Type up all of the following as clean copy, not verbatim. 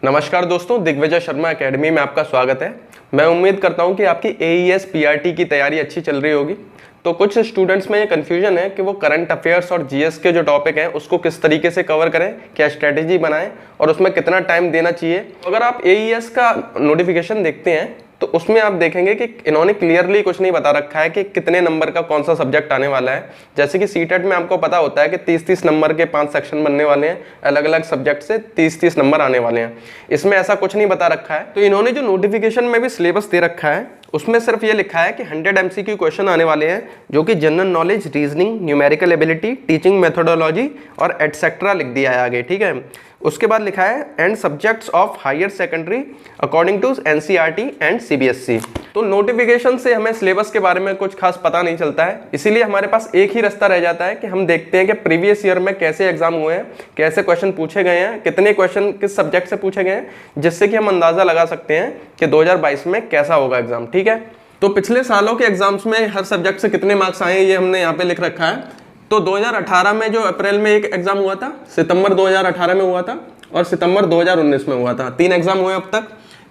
नमस्कार दोस्तों, दिग्विजय शर्मा एकेडमी में आपका स्वागत है। मैं उम्मीद करता हूं कि आपकी AES PRT की तैयारी अच्छी चल रही होगी। तो कुछ स्टूडेंट्स में ये कन्फ्यूजन है कि वो करंट अफेयर्स और GS के जो टॉपिक हैं उसको किस तरीके से कवर करें, क्या स्ट्रेटेजी बनाएं और उसमें कितना टाइम देना चाहिए। अगर आप AES का नोटिफिकेशन देखते हैं तो उसमें आप देखेंगे कि इन्होंने क्लियरली कुछ नहीं बता रखा है कि कितने नंबर का कौन सा सब्जेक्ट आने वाला है। जैसे कि CTET में आपको पता होता है कि 30-30 नंबर के 5 सेक्शन बनने वाले हैं, अलग अलग सब्जेक्ट से 30-30 नंबर आने वाले हैं। इसमें ऐसा कुछ नहीं बता रखा है। तो इन्होंने जो नोटिफिकेशन में भी सिलेबस दे रखा है उसमें सिर्फ ये लिखा है कि 100 MCQ क्वेश्चन आने वाले हैं, जो कि general knowledge, reasoning, numerical ability, teaching methodology और एटसेट्रा लिख दिया है आगे। ठीक है, उसके बाद लिखा है and subjects of higher secondary according to NCERT and CBSE। तो नोटिफिकेशन से हमें सिलेबस के बारे में कुछ खास पता नहीं चलता है, इसीलिए हमारे पास एक ही रास्ता रह जाता है कि हम देखते हैं कि प्रीवियस ईयर में कैसे एग्जाम हुए हैं, कैसे क्वेश्चन पूछे गए हैं, कितने क्वेश्चन किस सब्जेक्ट से पूछे गए हैं, जिससे कि हम अंदाजा लगा सकते हैं कि 2022 में कैसा होगा एग्जाम। ठीक है, तो पिछले सालों के एग्जाम्स में हर सब्जेक्ट से कितने मार्क्स आए ये हमने यहाँ पे लिख रखा है। तो 2018 में जो अप्रैल में एक एग्जाम हुआ था, सितंबर 2018 में हुआ था और सितंबर 2019 में हुआ था। 3 एग्जाम हुए अब तक।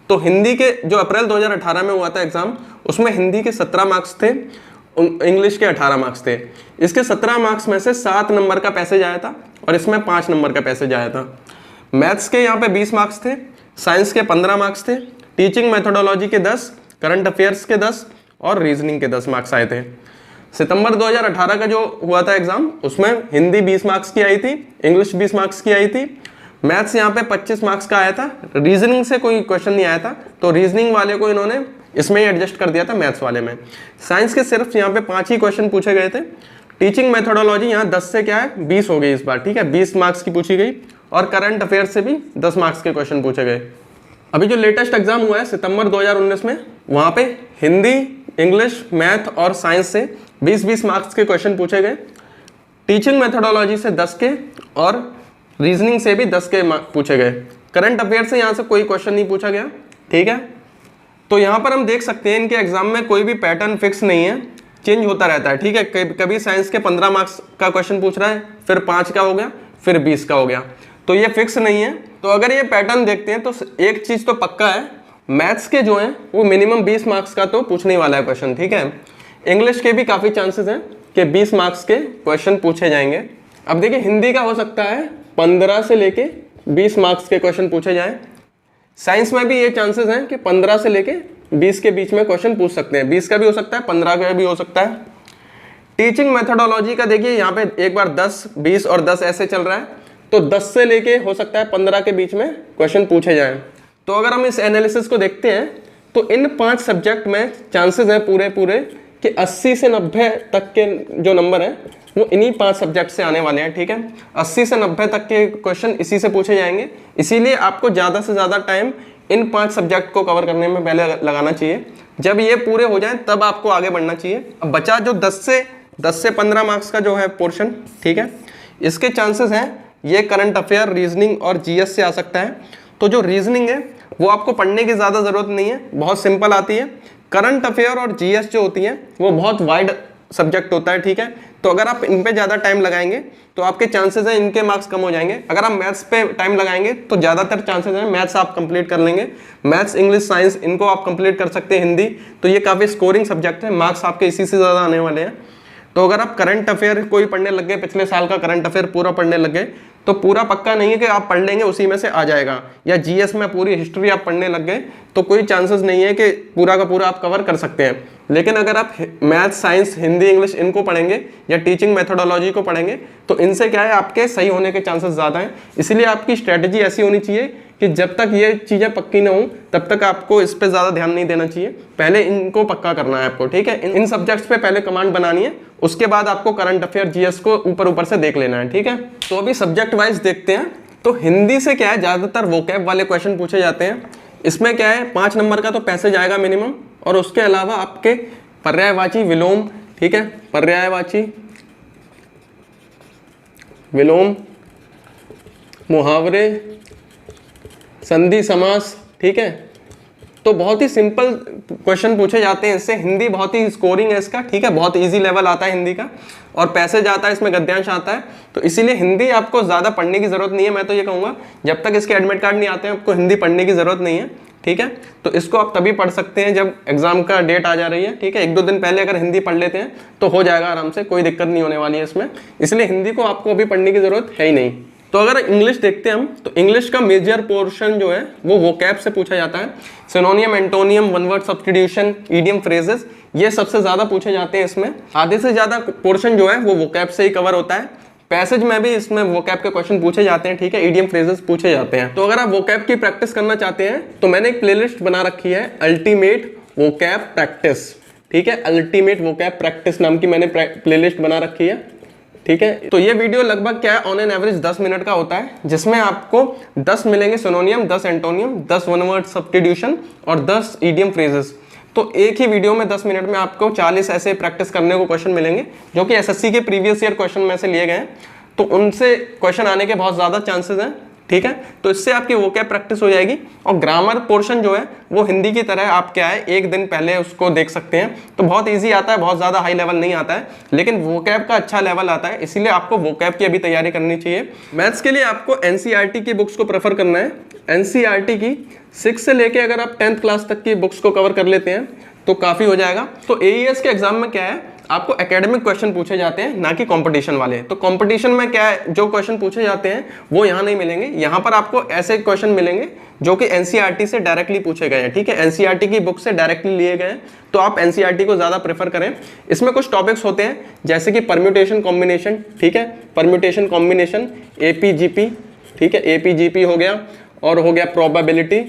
तो हिंदी के जो अप्रैल 2018 में हुआ था एग्जाम, उसमें हिंदी के 17 मार्क्स थे, इंग्लिश के 18 मार्क्स थे। इसके 17 मार्क्स में से 7 नंबर का पैसेज आया था और इसमें 5 नंबर का पैसेज आया था। मैथ्स के यहाँ पे 20 मार्क्स थे, साइंस के 15 मार्क्स थे, टीचिंग मेथोडोलॉजी के 10, करंट अफेयर्स के 10 और रीजनिंग के 10 मार्क्स आए थे। सितंबर 2018 का जो हुआ था एग्जाम, उसमें हिंदी 20 मार्क्स की आई थी, इंग्लिश 20 मार्क्स की आई थी, मैथ्स यहाँ पे 25 मार्क्स का आया था, रीजनिंग से कोई क्वेश्चन नहीं आया था, तो रीजनिंग वाले को इन्होंने इसमें ही एडजस्ट कर दिया था मैथ्स वाले में। साइंस के सिर्फ यहाँ पे 5 ही क्वेश्चन पूछे गए थे। टीचिंग मेथोडोलॉजी यहाँ 10 से क्या है 20 हो गई इस बार। ठीक है, 20 मार्क्स की पूछी गई और करंट अफेयर से भी 10 मार्क्स के क्वेश्चन पूछे गए। अभी जो लेटेस्ट एग्जाम हुआ है सितंबर 2019 में, वहाँ पे हिंदी, इंग्लिश, मैथ और साइंस से 20-20 मार्क्स के क्वेश्चन पूछे गए। टीचिंग मेथोडोलॉजी से 10 के और रीजनिंग से भी 10 के पूछे गए। करंट अफेयर से यहाँ से कोई क्वेश्चन नहीं पूछा गया। ठीक है, तो यहाँ पर हम देख सकते हैं इनके एग्जाम में कोई भी पैटर्न फिक्स नहीं है, चेंज होता रहता है। ठीक है, कभी साइंस के 15 मार्क्स का क्वेश्चन पूछ रहा है, फिर 5 का हो गया, फिर 20 का हो गया, तो ये फिक्स नहीं है। तो अगर ये पैटर्न देखते हैं तो एक चीज़ तो पक्का है, मैथ्स के जो हैं वो मिनिमम 20 मार्क्स का तो पूछने वाला है क्वेश्चन। ठीक है, इंग्लिश के भी काफ़ी चांसेस हैं कि 20 मार्क्स के क्वेश्चन पूछे जाएंगे। अब देखिए, हिंदी का हो सकता है 15 से लेके 20 मार्क्स के क्वेश्चन पूछे जाएं। साइंस में भी ये चांसेस हैं कि 15 से लेके 20 के बीच में क्वेश्चन पूछ सकते हैं। 20 का भी हो सकता है, 15 का भी हो सकता है। टीचिंग मेथोडोलॉजी का देखिए, यहाँ पे एक बार 10, 20 और 10 ऐसे चल रहा है, तो 10 से लेके हो सकता है 15 के बीच में क्वेश्चन पूछे जाएं। तो अगर हम इस एनालिसिस को देखते हैं तो इन 5 सब्जेक्ट में चांसेस हैं पूरे कि 80 से 90 तक के जो नंबर हैं वो इन्हीं 5 सब्जेक्ट से आने वाले हैं। ठीक है, 80 से 90 तक के क्वेश्चन इसी से पूछे जाएंगे। इसीलिए आपको ज़्यादा से ज़्यादा टाइम इन 5 सब्जेक्ट को कवर करने में पहले लगाना चाहिए। जब ये पूरे हो जाएं तब आपको आगे बढ़ना चाहिए। अब बचा जो 10 से 15 मार्क्स का जो है पोर्शन, ठीक है, इसके चांसेस हैं ये करंट अफेयर, रीजनिंग और GS से आ सकता है। तो जो रीजनिंग है वो आपको पढ़ने की ज़्यादा ज़रूरत नहीं है, बहुत सिंपल आती है। करंट अफेयर और GS जो होती है वो बहुत वाइड सब्जेक्ट होता है। ठीक है, तो अगर आप इन पे ज़्यादा टाइम लगाएंगे तो आपके चांसेस हैं इनके मार्क्स कम हो जाएंगे। अगर आप मैथ्स पे टाइम लगाएंगे तो ज़्यादातर चांसेस हैं मैथ्स आप कंप्लीट कर लेंगे। मैथ्स, इंग्लिश, साइंस इनको आप कंप्लीट कर सकते हैं। हिंदी तो ये काफ़ी स्कोरिंग सब्जेक्ट है, मार्क्स आपके इसी से ज़्यादा आने वाले हैं। तो अगर आप करंट अफेयर कोई पढ़ने लग गए, पिछले साल का करंट अफेयर पूरा पढ़ने लग गए, तो पूरा पक्का नहीं है कि आप पढ़ लेंगे उसी में से आ जाएगा। या GS में पूरी हिस्ट्री आप पढ़ने लग गए तो कोई चांसेस नहीं है कि पूरा का पूरा आप कवर कर सकते हैं। लेकिन अगर आप मैथ, साइंस, हिंदी, इंग्लिश इनको पढ़ेंगे या टीचिंग मेथोडोलॉजी को पढ़ेंगे तो इनसे क्या है आपके सही होने के चांसेस ज़्यादा हैं। इसलिए आपकी स्ट्रैटेजी ऐसी होनी चाहिए कि जब तक ये चीज़ें पक्की ना हों तब तक आपको इस पर ज़्यादा ध्यान नहीं देना चाहिए, पहले इनको पक्का करना है आपको। ठीक है, इन सब्जेक्ट्स पे पहले कमांड बनानी है, उसके बाद आपको करंट अफेयर, GS को ऊपर से देख लेना है। ठीक है, तो अभी सब्जेक्ट वाइज देखते हैं। तो हिंदी से क्या है, ज़्यादातर वोकैब वाले क्वेश्चन पूछे जाते हैं। इसमें क्या है 5 नंबर का तो पैसेज आएगा मिनिमम, और उसके अलावा आपके पर्यायवाची, विलोम, ठीक है, पर्यायवाची, विलोम, मुहावरे, संधि समास। ठीक है, तो बहुत ही सिंपल क्वेश्चन पूछे जाते हैं इससे। हिंदी बहुत ही स्कोरिंग है इसका। ठीक है, बहुत इजी लेवल आता है हिंदी का। और पैसेज आता है, इसमें गद्यांश आता है, तो इसीलिए हिंदी आपको ज़्यादा पढ़ने की ज़रूरत नहीं है। मैं तो ये कहूँगा जब तक इसके एडमिट कार्ड नहीं आते हैं आपको हिंदी पढ़ने की ज़रूरत नहीं है, ठीक है। तो इसको आप तभी पढ़ सकते हैं जब एग्जाम का डेट आ जा रही है, ठीक है। 1-2 दिन पहले अगर हिंदी पढ़ लेते हैं तो हो जाएगा आराम से, कोई दिक्कत नहीं होने वाली है इसमें। इसलिए हिंदी को आपको अभी पढ़ने की ज़रूरत है ही नहीं। तो अगर इंग्लिश देखते हैं हम, तो इंग्लिश का मेजर पोर्शन जो है वो वोकैब से पूछा जाता है। सिनोनियम, antonym, one word substitution, idiom, phrases, ये सबसे ज़्यादा पूछे जाते हैं इसमें। आधे से ज़्यादा पोर्शन जो है वो वोकैब से ही कवर होता है। पैसेज में भी इसमें वोकैब के क्वेश्चन पूछे जाते हैं, ठीक है। इडियम, फ्रेजेस पूछे जाते हैं। तो अगर आप वोकैब की प्रैक्टिस करना चाहते हैं तो मैंने एक प्लेलिस्ट बना रखी है, अल्टीमेट वोकैब प्रैक्टिस, ठीक है। अल्टीमेट वोकैब प्रैक्टिस नाम की मैंने प्लेलिस्ट बना रखी है, ठीक है। तो ये वीडियो लगभग क्या है, ऑन एन एवरेज 10 मिनट का होता है, जिसमें आपको 10 मिलेंगे सिनोनियम, 10 एंटोनियम, 10 वन वर्ड सब्स्टिट्यूशन और 10 इडियम फ्रेजेस। तो एक ही वीडियो में 10 मिनट में आपको 40 ऐसे प्रैक्टिस करने को क्वेश्चन मिलेंगे जो कि एसएससी के प्रीवियस ईयर क्वेश्चन में से लिए गए हैं। तो उनसे क्वेश्चन आने के बहुत ज़्यादा चांसेस हैं, ठीक है। तो इससे आपकी वोकैब प्रैक्टिस हो जाएगी। और ग्रामर पोर्शन जो है वो हिंदी की तरह आप क्या है, एक दिन पहले उसको देख सकते हैं, तो बहुत ईजी आता है, बहुत ज़्यादा हाई लेवल नहीं आता है, लेकिन वोकैब का अच्छा लेवल आता है। इसीलिए आपको वोकैब की अभी तैयारी करनी चाहिए। मैथ्स के लिए आपको एनसीईआरटी की बुक्स को प्रेफर करना है। एनसीईआरटी की 6 से लेके अगर आप 10th क्लास तक की बुक्स को कवर कर लेते हैं तो काफ़ी हो जाएगा। तो एईएस के एग्जाम में क्या है, आपको एकेडमिक क्वेश्चन पूछे जाते हैं, ना कि कंपटीशन वाले। तो कंपटीशन में क्या है, जो क्वेश्चन पूछे जाते हैं वो यहाँ नहीं मिलेंगे। यहाँ पर आपको ऐसे क्वेश्चन मिलेंगे जो कि एनसीईआरटी से डायरेक्टली पूछे गए हैं, ठीक है। एनसीईआरटी की बुक से डायरेक्टली लिए गए हैं, तो आप एनसीईआरटी को ज़्यादा प्रेफर करें। इसमें कुछ टॉपिक्स होते हैं जैसे कि परम्यूटेशन कॉम्बिनेशन, ठीक है। परम्यूटेशन कॉम्बिनेशन, एपीजीपी, ठीक है। एपीजीपी हो गया, और हो गया प्रोबेबिलिटी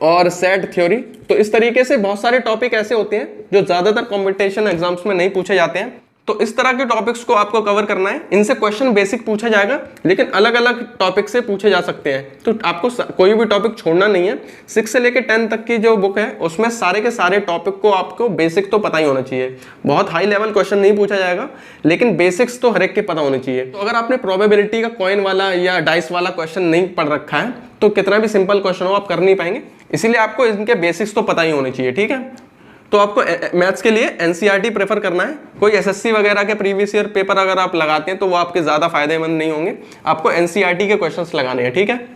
और सेट थ्योरी। तो इस तरीके से बहुत सारे टॉपिक ऐसे होते हैं जो ज़्यादातर कॉम्पिटिशन एग्जाम्स में नहीं पूछे जाते हैं। तो इस तरह के टॉपिक्स को आपको कवर करना है। इनसे क्वेश्चन बेसिक पूछा जाएगा, लेकिन अलग अलग टॉपिक से पूछे जा सकते हैं। तो आपको कोई भी टॉपिक छोड़ना नहीं है। 6 से लेकर 10 तक की जो बुक है उसमें सारे के सारे टॉपिक को आपको बेसिक तो पता ही होना चाहिए। बहुत हाई लेवल क्वेश्चन नहीं पूछा जाएगा, लेकिन बेसिक्स तो हर एक के पता होने चाहिए। तो अगर आपने प्रोबेबिलिटी का कॉइन वाला या डाइस वाला क्वेश्चन नहीं पढ़ रखा है तो कितना भी सिंपल क्वेश्चन हो आप कर नहीं पाएंगे। इसीलिए आपको इनके बेसिक्स तो पता ही होने चाहिए, ठीक है। तो आपको मैथ्स के लिए एनसीईआरटी प्रेफर करना है। कोई एसएससी वगैरह के प्रीवियस ईयर पेपर अगर आप लगाते हैं तो वो आपके ज़्यादा फायदेमंद नहीं होंगे। आपको एनसीईआरटी के क्वेश्चंस लगाने हैं, ठीक है।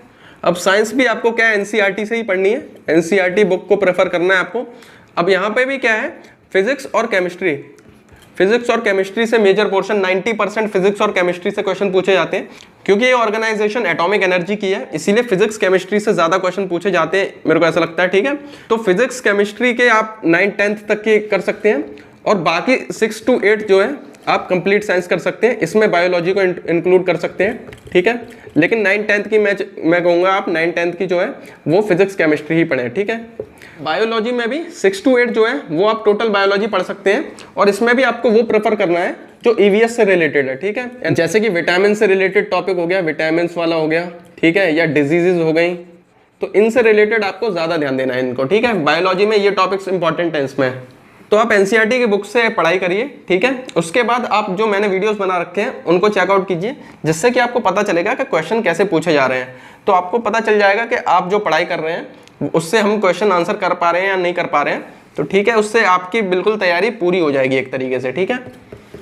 अब साइंस भी आपको क्या है, एनसीईआरटी से ही पढ़नी है। एनसीईआरटी बुक को प्रेफर करना है आपको। अब यहाँ पे भी क्या है, फिजिक्स और केमिस्ट्री। फिजिक्स और केमिस्ट्री से मेजर पोर्शन 90% फिजिक्स और केमिस्ट्री से क्वेश्चन पूछे जाते हैं, क्योंकि ये ऑर्गेनाइजेशन एटॉमिक एनर्जी की है, इसीलिए फिजिक्स केमिस्ट्री से ज़्यादा क्वेश्चन पूछे जाते हैं, मेरे को ऐसा लगता है, ठीक है। तो फिजिक्स केमिस्ट्री के आप 9th-10th तक के कर सकते हैं, और बाकी 6 to 8 जो है आप कंप्लीट साइंस कर सकते हैं। इसमें बायोलॉजी को इंक्लूड कर सकते हैं, ठीक है। लेकिन 9th-10th की मैं कहूँगा आप 9th-10th की जो है वो फिजिक्स केमिस्ट्री ही पढ़ें, ठीक है। बायोलॉजी में भी 6 to 8 जो है वो आप टोटल बायोलॉजी पढ़ सकते हैं, और इसमें भी आपको वो प्रेफर करना है जो ईवीएस से रिलेटेड है, ठीक है। जैसे कि विटामिन से रिलेटेड टॉपिक हो गया, विटामिन वाला हो गया, ठीक है, या डिजीजेज हो गई, तो इनसे रिलेटेड आपको ज़्यादा ध्यान देना है इनको, ठीक है। बायोलॉजी में ये टॉपिक्स इंपॉर्टेंट है इसमें। तो आप एनसीईआरटी की बुक से पढ़ाई करिए, ठीक है। उसके बाद आप जो मैंने वीडियोस बना रखे हैं उनको चेकआउट कीजिए, जिससे कि आपको पता चलेगा कि क्वेश्चन कैसे पूछे जा रहे हैं। तो आपको पता चल जाएगा कि आप जो पढ़ाई कर रहे हैं उससे हम क्वेश्चन आंसर कर पा रहे हैं या नहीं कर पा रहे हैं। तो ठीक है, उससे आपकी बिल्कुल तैयारी पूरी हो जाएगी एक तरीके से, ठीक है।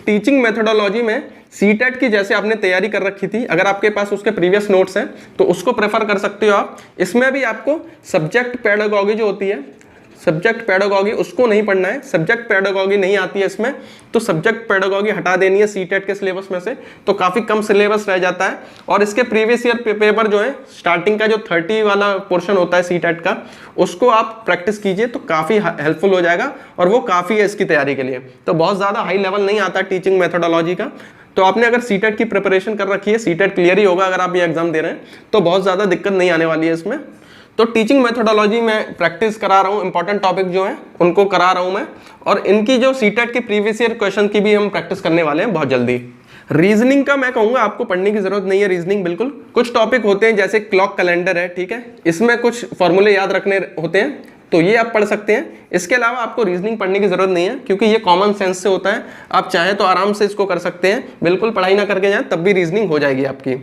टीचिंग मेथोडोलॉजी में सीटेट की जैसे आपने तैयारी कर रखी थी, अगर आपके पास उसके प्रीवियस नोट्स हैं तो उसको प्रेफर कर सकते हो आप। इसमें भी आपको सब्जेक्ट पेडागॉजी जो होती है, सब्जेक्ट पेडागॉजी उसको नहीं पढ़ना है। सब्जेक्ट पेडागॉजी नहीं आती है इसमें, तो सब्जेक्ट पेडागॉजी हटा देनी है सीटेट के सिलेबस में से, तो काफ़ी कम सिलेबस रह जाता है। और इसके प्रीवियस ईयर पेपर जो है, स्टार्टिंग का जो 30 वाला पोर्शन होता है सीटेट का, उसको आप प्रैक्टिस कीजिए तो काफ़ी हेल्पफुल हो जाएगा, और वो काफ़ी है इसकी तैयारी के लिए। तो बहुत ज़्यादा हाई लेवल नहीं आता टीचिंग मेथोडोलॉजी का। तो आपने अगर सीटेट की प्रिपरेशन कर रखी है, सीटेट क्लियर ही होगा अगर आप ये एग्जाम दे रहे हैं, तो बहुत ज़्यादा दिक्कत नहीं आने वाली है इसमें। तो टीचिंग मेथोडोलॉजी में प्रैक्टिस करा रहा हूँ, इंपॉर्टेंट टॉपिक जो हैं उनको करा रहा हूँ मैं, और इनकी जो सीटेट की प्रीवियस ईयर क्वेश्चन की भी हम प्रैक्टिस करने वाले हैं बहुत जल्दी। रीजनिंग का मैं कहूँगा आपको पढ़ने की जरूरत नहीं है, रीजनिंग बिल्कुल। कुछ टॉपिक होते हैं जैसे क्लॉक कैलेंडर है, ठीक है, इसमें कुछ फॉर्मूले याद रखने होते हैं, तो ये आप पढ़ सकते हैं। इसके अलावा आपको रीजनिंग पढ़ने की जरूरत नहीं है, क्योंकि ये कॉमन सेंस से होता है। आप चाहें तो आराम से इसको कर सकते हैं, बिल्कुल पढ़ाई ना करके जाएं तब भी रीजनिंग हो जाएगी आपकी।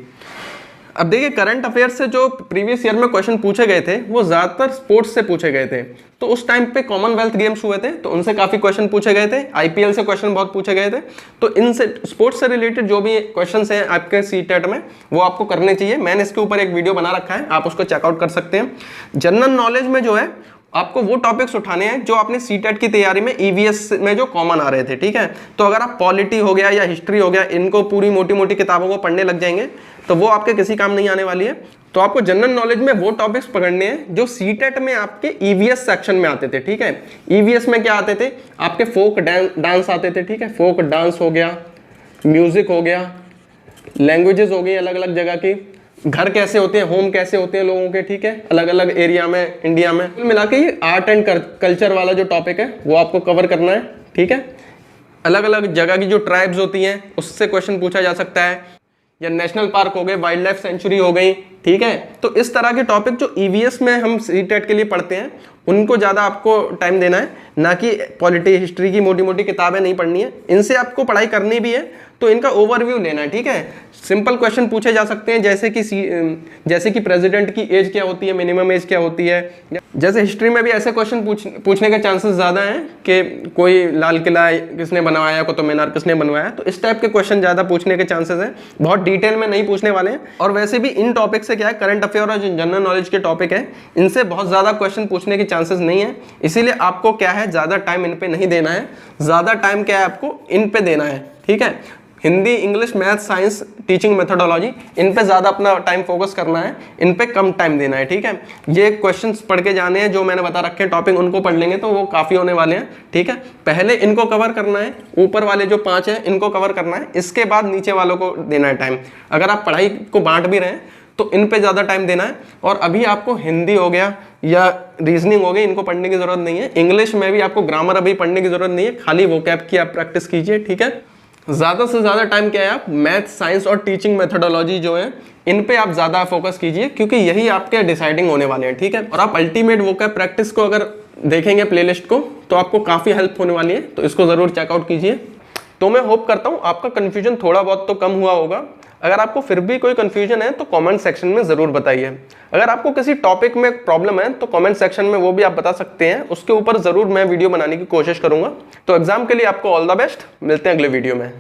अब देखिए करंट अफेयर से जो प्रीवियस ईयर में क्वेश्चन पूछे गए थे वो ज्यादातर स्पोर्ट्स से पूछे गए थे। तो उस टाइम पे कॉमनवेल्थ गेम्स हुए थे तो उनसे काफी क्वेश्चन पूछे गए थे, आईपीएल से क्वेश्चन बहुत पूछे गए थे। तो इनसे स्पोर्ट्स से रिलेटेड जो भी क्वेश्चंस हैं आपके सीटेट में वो आपको करने चाहिए। मैंने इसके ऊपर एक वीडियो बना रखा है, आप उसको चेकआउट कर सकते हैं। जनरल नॉलेज में जो है आपको वो टॉपिक्स उठाने हैं जो आपने सीटेट की तैयारी में ईवीएस में जो कॉमन आ रहे थे, ठीक है। तो अगर आप पॉलिटी हो गया या हिस्ट्री हो गया इनको पूरी मोटी मोटी किताबों को पढ़ने लग जाएंगे तो वो आपके किसी काम नहीं आने वाली है। तो आपको जनरल नॉलेज में वो टॉपिक्स पकड़ने हैं जो सीटेट में आपके ईवीएस सेक्शन में आते थे, ठीक है। ईवीएस में क्या आते थे आपके फोक डांस आते थे, ठीक है। फोक डांस हो गया, म्यूजिक हो गया, लैंग्वेजेस हो गई अलग अलग जगह की, घर कैसे होते हैं, होम कैसे होते हैं लोगों के, ठीक है, अलग अलग एरिया में इंडिया में। कुल मिला के ये आर्ट एंड कल्चर वाला जो टॉपिक है वो आपको कवर करना है, ठीक है। अलग अलग जगह की जो ट्राइब्स होती हैं उससे क्वेश्चन पूछा जा सकता है, या नेशनल पार्क हो गए, वाइल्ड लाइफ सेंचुरी हो गई, ठीक है। तो इस तरह के टॉपिक जो ईवीएस में हम सीटेट के लिए पढ़ते हैं उनको ज़्यादा आपको टाइम देना है, ना कि पॉलिटी हिस्ट्री की मोटी मोटी किताबें नहीं पढ़नी है। इनसे आपको पढ़ाई करनी भी है तो इनका ओवरव्यू लेना है, ठीक है। सिंपल क्वेश्चन पूछे जा सकते हैं जैसे कि प्रेसिडेंट की एज क्या होती है, मिनिमम एज क्या होती है। जैसे हिस्ट्री में भी ऐसे क्वेश्चन पूछने के चांसेस ज़्यादा हैं कि कोई लाल किला किसने बनवाया, कुतुब मीनार किसने बनवाया। तो इस टाइप के क्वेश्चन ज़्यादा पूछने के चांसेस हैं, बहुत डिटेल में नहीं पूछने वाले हैं। और वैसे भी इन टॉपिक से क्या है, करंट अफेयर और जो जनरल नॉलेज के टॉपिक है इनसे बहुत ज़्यादा क्वेश्चन पूछने के चांसेस नहीं है। इसीलिए आपको क्या है ज़्यादा टाइम इन पे नहीं देना है, ज़्यादा टाइम क्या है आपको इन पे देना है, ठीक है। Hindi, English, math, science, teaching methodology इन पे ज़्यादा अपना टाइम फोकस करना है, इन पे कम टाइम देना है, ठीक है। ये क्वेश्चंस पढ़ के जाने हैं जो मैंने बता रखे हैं टॉपिक, उनको पढ़ लेंगे तो वो काफ़ी होने वाले हैं, ठीक है। पहले इनको कवर करना है, ऊपर वाले जो 5 हैं इनको कवर करना है, इसके बाद नीचे वालों को देना है टाइम। अगर आप पढ़ाई को बांट भी रहे हैं तो इन पे ज़्यादा टाइम देना है। और अभी आपको हिंदी हो गया या रीजनिंग हो गई इनको पढ़ने की ज़रूरत नहीं है। इंग्लिश में भी आपको ग्रामर अभी पढ़ने की ज़रूरत नहीं है, खाली वोकैब की आप प्रैक्टिस कीजिए, ठीक है। ज़्यादा से ज़्यादा टाइम क्या है आप मैथ, साइंस और टीचिंग मेथोडोलॉजी जो है इन पे आप ज़्यादा फोकस कीजिए क्योंकि यही आपके डिसाइडिंग होने वाले हैं, ठीक है। और आप अल्टीमेट वोकैब प्रैक्टिस को अगर देखेंगे प्लेलिस्ट को तो आपको काफ़ी हेल्प होने वाली है, तो इसको ज़रूर चेकआउट कीजिए। तो मैं होप करता हूँ आपका कन्फ्यूजन थोड़ा बहुत तो कम हुआ होगा। अगर आपको फिर भी कोई कन्फ्यूजन है तो कमेंट सेक्शन में ज़रूर बताइए। अगर आपको किसी टॉपिक में प्रॉब्लम है तो कमेंट सेक्शन में वो भी आप बता सकते हैं, उसके ऊपर ज़रूर मैं वीडियो बनाने की कोशिश करूँगा। तो एग्जाम के लिए आपको ऑल द बेस्ट, मिलते हैं अगले वीडियो में।